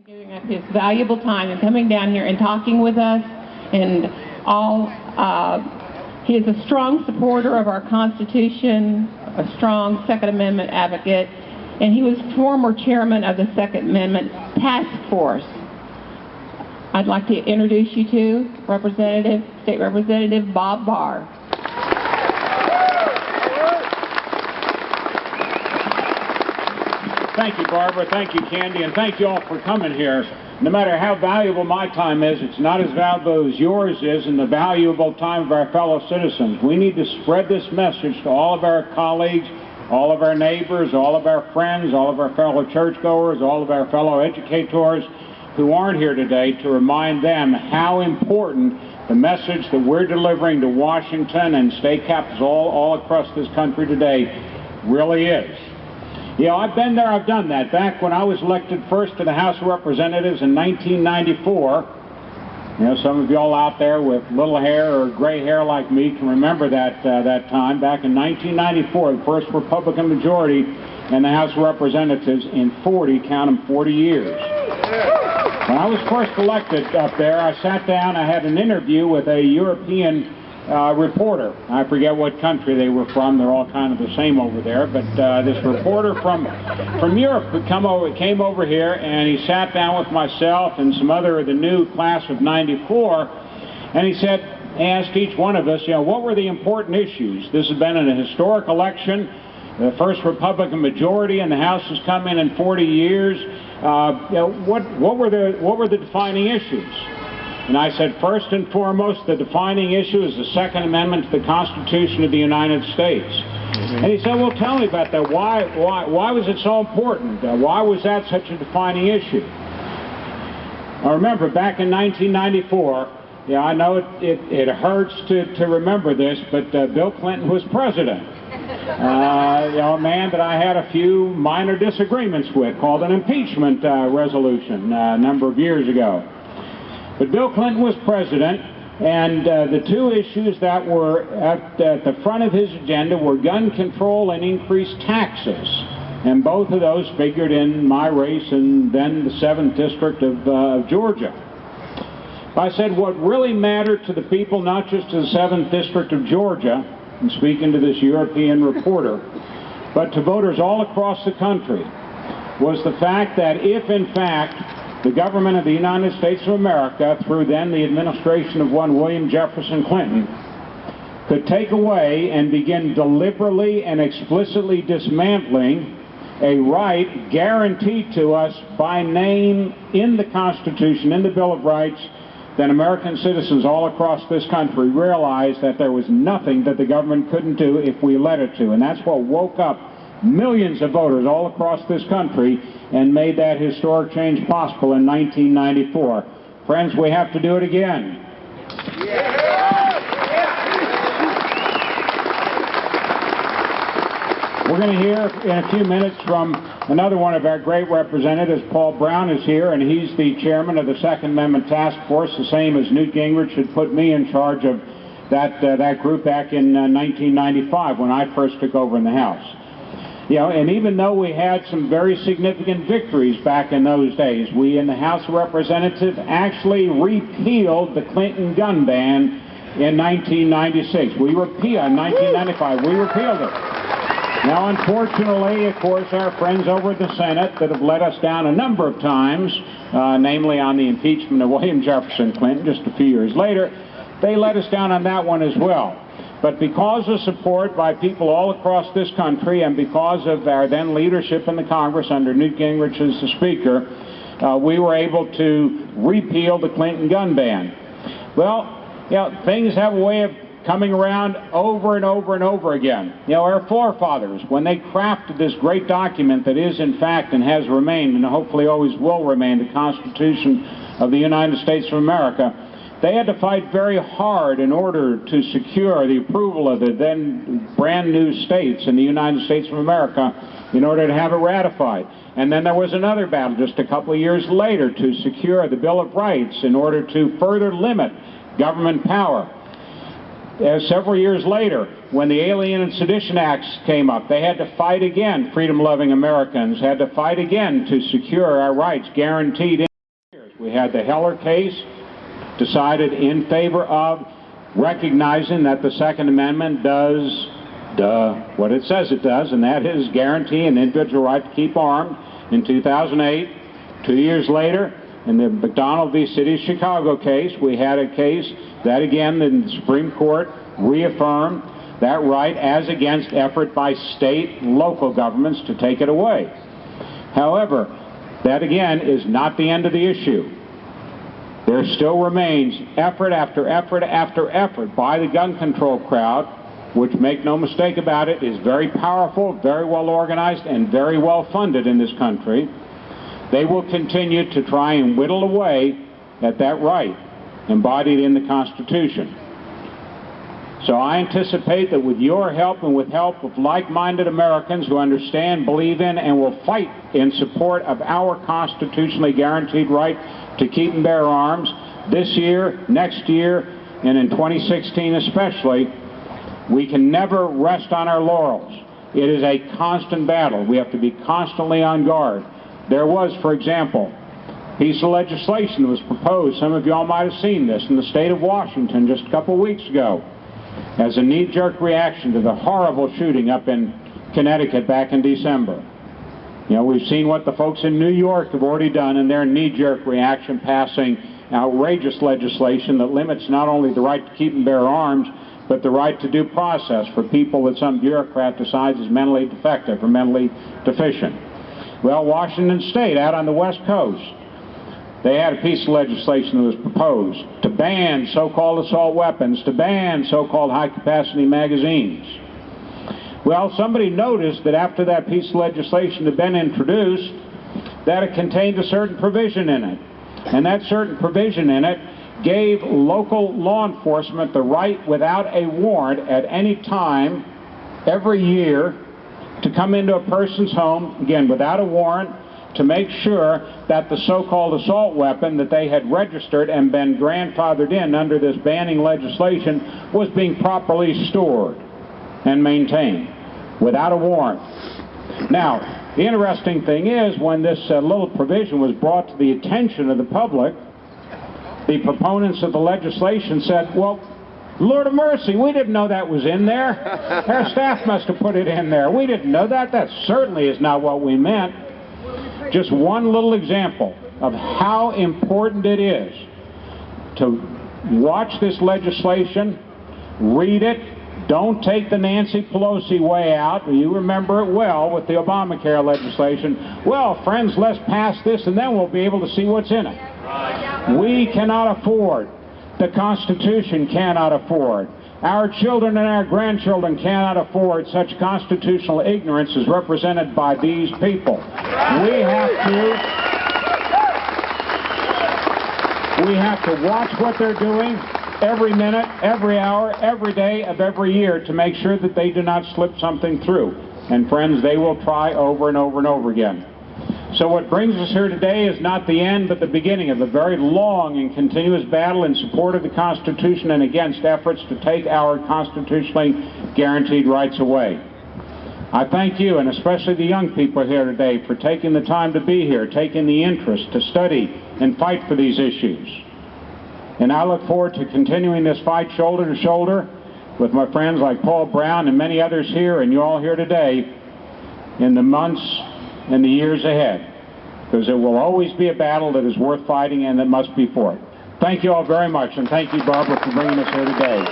Giving up his valuable time and coming down here and talking with us, and all. He is a strong supporter of our Constitution, a strong Second Amendment advocate, and he was former chairman of the Second Amendment Task Force. I'd like to introduce you to State Representative Bob Barr. Thank you, Barbara. Thank you, Candy. And thank you all for coming here. No matter how valuable my time is, it's not as valuable as yours is and the valuable time of our fellow citizens. We need to spread this message to all of our colleagues, all of our neighbors, all of our friends, all of our fellow churchgoers, all of our fellow educators who aren't here today, to remind them how important the message that we're delivering to Washington and state capitals all across this country today really is. You know, I've been there, I've done that. Back when I was elected first to the House of Representatives in 1994, you know, some of y'all out there with little hair or gray hair like me can remember that time. Back in 1994, the first Republican majority in the House of Representatives in 40 years. When I was first elected up there, I sat down, I had an interview with a European reporter. I forget what country they were from. They're all kind of the same over there. But this reporter from Europe came over here, and he sat down with myself and some other of the new class of '94, and he asked each one of us, you know, what were the important issues? This has been a historic election. The first Republican majority in the House has come in 40 years. You know, what were the defining issues? And I said, first and foremost, the defining issue is the Second Amendment to the Constitution of the United States. And he said, well, tell me about that. Why was it so important? Why was that such a defining issue? I remember back in 1994, yeah, I know it hurts to remember this, but Bill Clinton was president. You know, a man that I had a few minor disagreements with, called an impeachment resolution a number of years ago. But Bill Clinton was president, and the two issues that were at the front of his agenda were gun control and increased taxes. And both of those figured in my race and then the 7th District of Georgia. I said what really mattered to the people, not just to the 7th District of Georgia, and speaking to this European reporter, but to voters all across the country, was the fact that if, in fact, the government of the United States of America, through then the administration of one William Jefferson Clinton, could take away and begin deliberately and explicitly dismantling a right guaranteed to us by name in the Constitution, in the Bill of Rights, then American citizens all across this country realized that there was nothing that the government couldn't do if we let it to. And that's what woke up millions of voters all across this country and made that historic change possible in 1994. Friends, we have to do it again. We're going to hear in a few minutes from another one of our great representatives. Paul Brown is here, and he's the chairman of the Second Amendment Task Force, the same as Newt Gingrich had put me in charge of that group back in 1995 when I first took over in the House. You know, and even though we had some very significant victories back in those days, we in the House of Representatives actually repealed the Clinton gun ban in 1996. In 1995, we repealed it. Now, unfortunately, of course, our friends over at the Senate that have let us down a number of times, namely on the impeachment of William Jefferson Clinton just a few years later, they let us down on that one as well. But because of support by people all across this country and because of our then leadership in the Congress under Newt Gingrich as the Speaker, we were able to repeal the Clinton gun ban. Well, you know, things have a way of coming around over and over and over again. You know, our forefathers, when they crafted this great document that is in fact and has remained and hopefully always will remain the Constitution of the United States of America, they had to fight very hard in order to secure the approval of the then brand new states in the United States of America in order to have it ratified. And then there was another battle just a couple of years later to secure the Bill of Rights in order to further limit government power. Several years later, when the Alien and Sedition Acts came up, they had to fight again. Freedom-loving Americans had to fight again to secure our rights guaranteed We had the Heller case decided in favor of recognizing that the Second Amendment does what it says it does, and that is guarantee an individual right to keep armed in 2008. 2 years later, in the McDonald v. City of Chicago case, we had a case that, again, the Supreme Court reaffirmed that right as against effort by state and local governments to take it away. However, that, again, is not the end of the issue. There still remains effort after effort after effort by the gun control crowd, which, make no mistake about it, is very powerful, very well organized, and very well funded in this country. They will continue to try and whittle away at that right embodied in the Constitution. So I anticipate that with your help and with help of like-minded Americans who understand, believe in, and will fight in support of our constitutionally guaranteed right to keep and bear arms, this year, next year, and in 2016 especially, we can never rest on our laurels. It is a constant battle. We have to be constantly on guard. There was, for example, a piece of legislation that was proposed, some of you all might have seen this, in the state of Washington just a couple of weeks ago, as a knee-jerk reaction to the horrible shooting up in Connecticut back in December. You know, we've seen what the folks in New York have already done in their knee-jerk reaction, passing outrageous legislation that limits not only the right to keep and bear arms, but the right to due process for people that some bureaucrat decides is mentally defective or mentally deficient. Well, Washington State, out on the West Coast, they had a piece of legislation that was proposed to ban so-called assault weapons, to ban so-called high-capacity magazines. Well, somebody noticed that after that piece of legislation had been introduced, that it contained a certain provision in it. And that certain provision in it gave local law enforcement the right, without a warrant, at any time, every year, to come into a person's home, again, without a warrant, to make sure that the so-called assault weapon that they had registered and been grandfathered in under this banning legislation was being properly stored and maintained without a warrant. Now, the interesting thing is, when this little provision was brought to the attention of the public, the proponents of the legislation said, well, Lord of mercy, we didn't know that was in there. Our staff must have put it in there. We didn't know that. That certainly is not what we meant. Just one little example of how important it is to watch this legislation, read it. Don't take the Nancy Pelosi way out. You remember it well with the Obamacare legislation. Well, friends, let's pass this and then we'll be able to see what's in it. We cannot afford, the Constitution cannot afford, our children and our grandchildren cannot afford such constitutional ignorance as represented by these people. We have to watch what they're doing every minute, every hour, every day of every year to make sure that they do not slip something through. And friends, they will try over and over and over again. So what brings us here today is not the end, but the beginning of a very long and continuous battle in support of the Constitution and against efforts to take our constitutionally guaranteed rights away. I thank you, and especially the young people here today, for taking the time to be here, taking the interest to study and fight for these issues. And I look forward to continuing this fight shoulder to shoulder with my friends like Paul Brown and many others here, and you all here today, in the months and the years ahead, because it will always be a battle that is worth fighting and that must be fought. Thank you all very much, and thank you, Barbara, for bringing us here today.